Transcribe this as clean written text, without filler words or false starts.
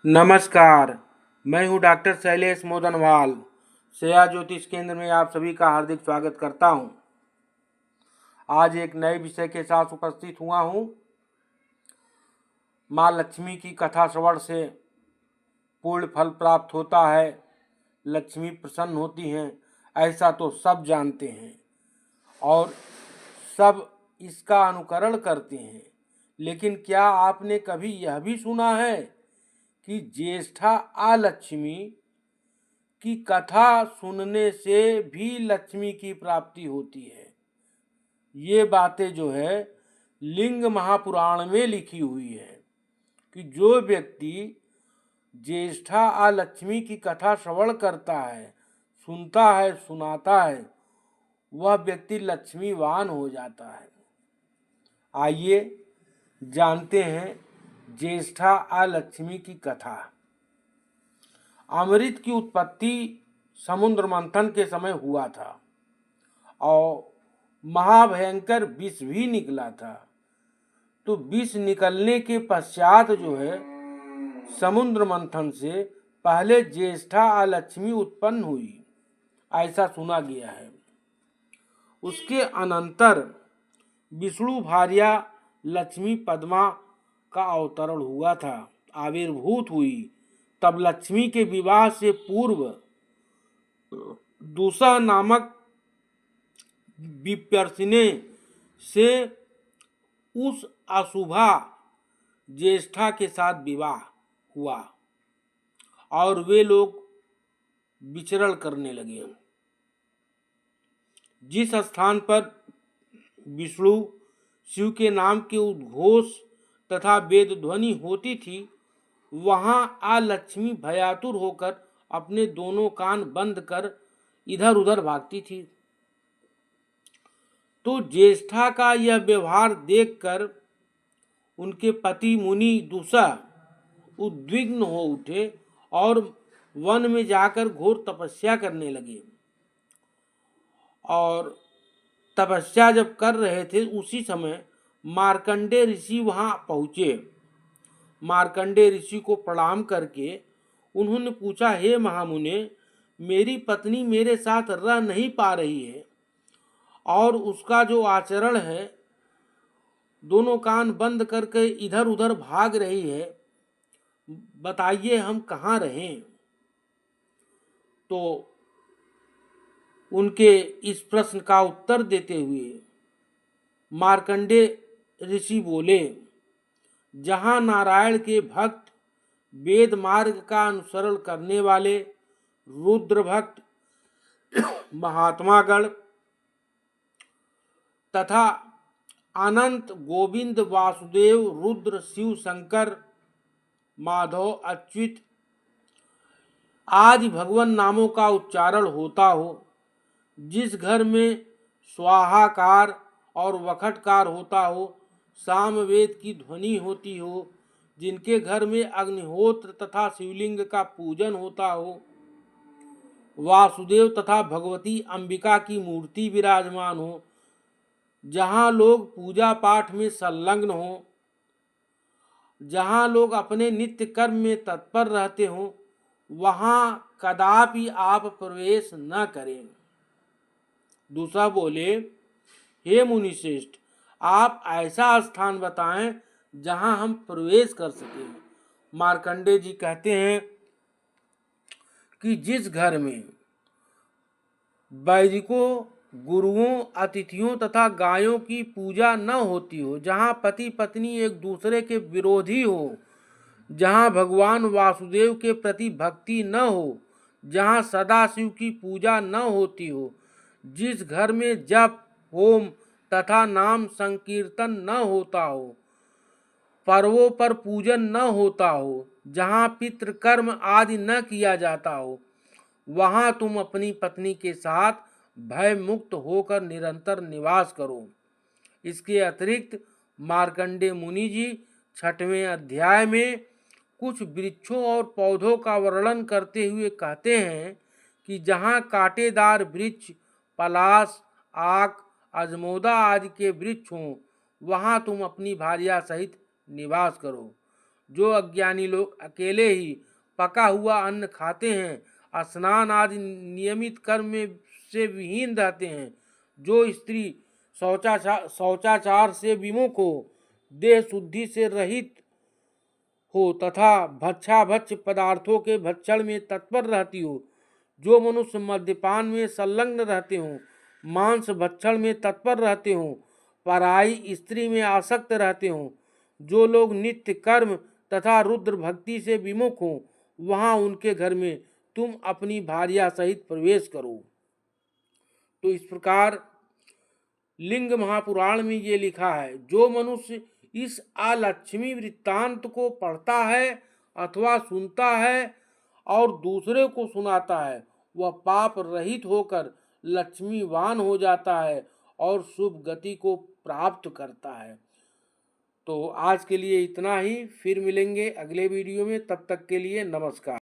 नमस्कार। मैं हूं डॉक्टर शैलेश मोदनवाल। श्रेया ज्योतिष केंद्र में आप सभी का हार्दिक स्वागत करता हूं। आज एक नए विषय के साथ उपस्थित हुआ हूं। माँ लक्ष्मी की कथा श्रवण से पूर्ण फल प्राप्त होता है, लक्ष्मी प्रसन्न होती हैं, ऐसा तो सब जानते हैं और सब इसका अनुकरण करते हैं। लेकिन क्या आपने कभी यह भी सुना है कि ज्येष्ठा अलक्ष्मी की कथा सुनने से भी लक्ष्मी की प्राप्ति होती है? ये बातें जो है लिंग महापुराण में लिखी हुई है कि जो व्यक्ति ज्येष्ठा अलक्ष्मी की कथा श्रवण करता है, सुनता है, सुनाता है, वह व्यक्ति लक्ष्मीवान हो जाता है। आइए जानते हैं ज्येष्ठा अलक्ष्मी की कथा। अमृत की उत्पत्ति समुद्र मंथन के समय हुआ था और महाभयंकर विष भी निकला था। तो विष निकलने के पश्चात जो है समुद्र मंथन से पहले ज्येष्ठा अलक्ष्मी उत्पन्न हुई, ऐसा सुना गया है। उसके अनंतर विष्णु भार्या लक्ष्मी पद्मा का अवतरण हुआ था, आविर्भूत हुई। तब लक्ष्मी के विवाह से पूर्व दूसरा नामक विप्यर्थिने से उस अशुभा ज्येष्ठा के साथ विवाह हुआ और वे लोग विचरण करने लगे। जिस स्थान पर विष्णु शिव के नाम के उद्घोष तथा वेद ध्वनि होती थी, वहां अलक्ष्मी भयातुर होकर अपने दोनों कान बंद कर इधर उधर भागती थी। तो ज्येष्ठा का यह व्यवहार देखकर उनके पति मुनि दूसरा उद्विग्न हो उठे और वन में जाकर घोर तपस्या करने लगे। और तपस्या जब कर रहे थे उसी समय मार्कंडेय ऋषि वहां पहुंचे। मार्कंडेय ऋषि को प्रणाम करके उन्होंने पूछा, हे महामुने, मेरी पत्नी मेरे साथ रह नहीं पा रही है और उसका जो आचरण है, दोनों कान बंद करके इधर उधर भाग रही है, बताइए हम कहाँ रहें? तो उनके इस प्रश्न का उत्तर देते हुए मार्कंडेय ऋषि बोले, जहाँ नारायण के भक्त, वेद मार्ग का अनुसरण करने वाले रुद्र भक्त, महात्मागण तथा अनंत गोविंद वासुदेव रुद्र शिव शंकर माधव अच्युत आदि भगवान नामों का उच्चारण होता हो, जिस घर में स्वाहाकार और वखटकार होता हो, सामवेद की ध्वनि होती हो, जिनके घर में अग्निहोत्र तथा शिवलिंग का पूजन होता हो, वासुदेव तथा भगवती अंबिका की मूर्ति विराजमान हो, जहाँ लोग पूजा पाठ में संलग्न हो, जहाँ लोग अपने नित्य कर्म में तत्पर रहते हो, वहाँ कदापि आप प्रवेश न करें। दूसरा बोले, हे मुनिश्रेष्ठ, आप ऐसा स्थान बताएं जहाँ हम प्रवेश कर सकें। मार्कंडेय जी कहते हैं कि जिस घर में वैदिकों, गुरुओं, अतिथियों तथा गायों की पूजा न होती हो, जहाँ पति पत्नी एक दूसरे के विरोधी हो, जहाँ भगवान वासुदेव के प्रति भक्ति न हो, जहाँ सदाशिव की पूजा न होती हो, जिस घर में जप, होम तथा नाम संकीर्तन न होता हो, पर्वों पर पूजन न होता हो, जहाँ पितृकर्म आदि न किया जाता हो, वहाँ तुम अपनी पत्नी के साथ भय मुक्त होकर निरंतर निवास करो। इसके अतिरिक्त मार्कंडेय मुनि जी 6वें अध्याय में कुछ वृक्षों और पौधों का वर्णन करते हुए कहते हैं कि जहाँ कांटेदार वृक्ष, पलाश, आक, अजमोदा आदि के वृक्ष हों, वहाँ तुम अपनी भार्या सहित निवास करो। जो अज्ञानी लोग अकेले ही पका हुआ अन्न खाते हैं, स्नान आदि नियमित कर्म में से विहीन रहते हैं, जो स्त्री शौचाचार से विमुख हो, देह शुद्धि से रहित हो तथा भक्षाभक्ष पदार्थों के भक्षण में तत्पर रहती हो, जो मनुष्य मद्यपान में संलग्न रहते हों, मांस भक्षण में तत्पर रहते हों, पराई स्त्री में आसक्त रहते हों, जो लोग नित्य कर्म तथा रुद्र भक्ति से विमुख हों, वहाँ उनके घर में तुम अपनी भार्या सहित प्रवेश करो। तो इस प्रकार लिंग महापुराण में ये लिखा है, जो मनुष्य इस अलक्ष्मी वृत्तांत को पढ़ता है अथवा सुनता है और दूसरे को सुनाता है, वह पाप रहित होकर लक्ष्मीवान हो जाता है और शुभ गति को प्राप्त करता है। तो आज के लिए इतना ही, फिर मिलेंगे अगले वीडियो में, तब तक के लिए नमस्कार।